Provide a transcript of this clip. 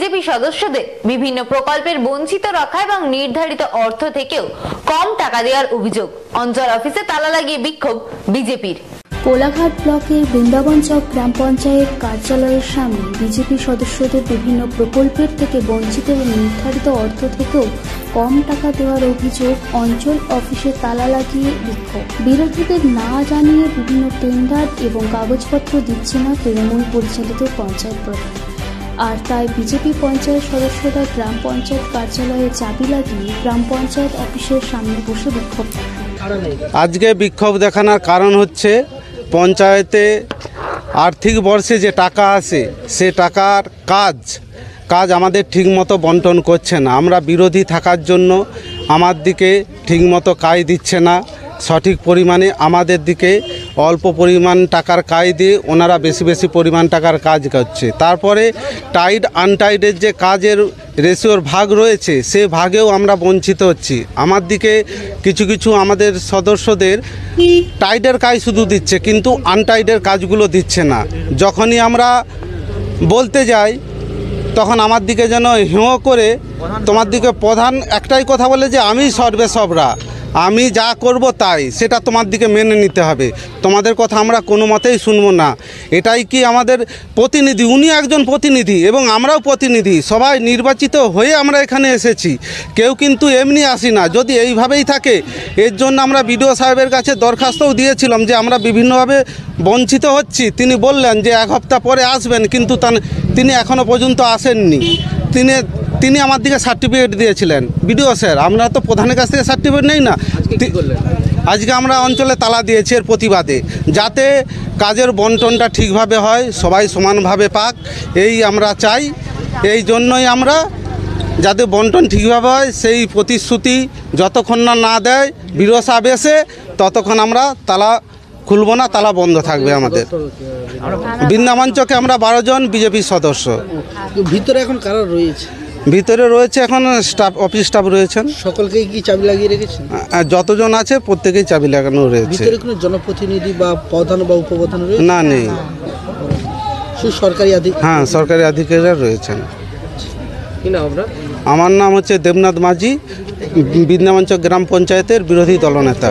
BJP সদস্যদের বিভিন্ন প্রকল্পের বঞ্চিত রাখা এবং নির্ধারিত অর্থ থেকেও কম টাকা দেওয়ার অভিযোগ। অঞ্চল অফিসে তালা লাগিয়ে বিক্ষোভ বিজেপির। কোলাঘাট ব্লকের বৃন্দাবন চক গ্রাম পঞ্চায়েত কার্যালয়ের সামনে বিজেপি সদস্যদের বিভিন্ন প্রকল্পের থেকে বঞ্চিত এবং নির্ধারিত অর্থ থেকেও কম টাকা দেওয়ার অভিযোগ। অঞ্চল অফিসে তালা লাগিয়ে বিক্ষোভ। বিরোধীদের না জানিয়ে বিভিন্ন টেন্ডার এবং কাগজপত্র দিচ্ছে না তৃণমূল পরিচালিত পঞ্চায়েত প্রধান, আর তাই বিজেপি পঞ্চায়েত সদস্যরা গ্রাম পঞ্চায়েত কার্যালয়ে চাবি লাগিয়ে গ্রাম পঞ্চায়েত অফিসের সামনে বসে বিক্ষোভ দেখান। আজকে বিক্ষোভ দেখানোর কারণ হচ্ছে পঞ্চায়েতে আর্থিক বর্ষে যে টাকা আসে সে টাকার কাজ আমাদের ঠিকমতো বন্টন করছে না। আমরা বিরোধী থাকার জন্য আমার দিকে ঠিকমতো কাজ দিচ্ছে না, সঠিক পরিমাণে আমাদের দিকে অল্প পরিমাণ টাকার কাজ দিয়ে ওনারা বেশি পরিমাণ টাকার কাজ করছে। তারপরে টাইড আনটাইডের যে কাজের রেশিওর ভাগ রয়েছে সে ভাগেও আমরা বঞ্চিত হচ্ছি। আমার দিকে কিছু আমাদের সদস্যদের টাইডের কাজ শুধু দিচ্ছে কিন্তু আনটাইডের কাজগুলো দিচ্ছে না। যখনই আমরা বলতে যাই তখন আমার দিকে যেন হেঁও করে তোমার দিকে প্রধান একটাই কথা বলে যে আমি সর্বেসবরা, আমি যা করব তাই, সেটা তোমার দিকে মেনে নিতে হবে, তোমাদের কথা আমরা কোনো মতেই শুনবো না। এটাই কি আমাদের প্রতিনিধি? উনি একজন প্রতিনিধি এবং আমরাও প্রতিনিধি, সবাই নির্বাচিত হয়ে আমরা এখানে এসেছি, কেউ কিন্তু এমনি আসি না। যদি এইভাবেই থাকে, এর জন্য আমরা বিডিও সাহেবের কাছে দরখাস্তও দিয়েছিলাম যে আমরা বিভিন্নভাবে বঞ্চিত হচ্ছি। তিনি বললেন যে 1 সপ্তাহ পরে আসবেন, কিন্তু তিনি এখনও পর্যন্ত আসেননি। তিনি আমার দিকে সার্টিফিকেট দিয়েছিলেন। বিডিও স্যার, আমরা তো প্রধানের কাছ থেকে সার্টিফিকেট নেই না। আজকে আমরা অঞ্চলে তালা দিয়েছি এর প্রতিবাদে, যাতে কাজের বন্টনটা ঠিকভাবে হয়, সবাই সমানভাবে পাক, এই আমরা চাই। এই জন্যই আমরা যাতে বন্টন ঠিকভাবে হয় সেই প্রতিশ্রুতি যতক্ষণ না দেয় বিডিও সাহেব এসে, ততক্ষণ আমরা তালা খুলব না, তালা বন্ধ থাকবে আমাদের। বৃন্দাবন চকে আমরা 12 জন বিজেপি সদস্য। ভিতরে এখন কারা রয়েছে? ভিতরে রয়েছে এখন অফিস স্টাফ রয়েছেন। সকলকেই কি চাবি লাগিয়ে রেখেছেন? যতজন আছে প্রত্যেকেই চাবি লাগানো রয়েছে। ভিতরে কোনো জনপ্রতিনিধি বা প্রধান বা উপপ্রধান রয়েছে? না, নেই। সরকারি হ্যাঁ, সরকারি আধিকারিকরা রয়েছেন। কি নাম আপনার? আমার নাম হচ্ছে দেবনাথ মাঝি, বৃন্দাবন চক গ্রাম পঞ্চায়েতের বিরোধী দলনেতা।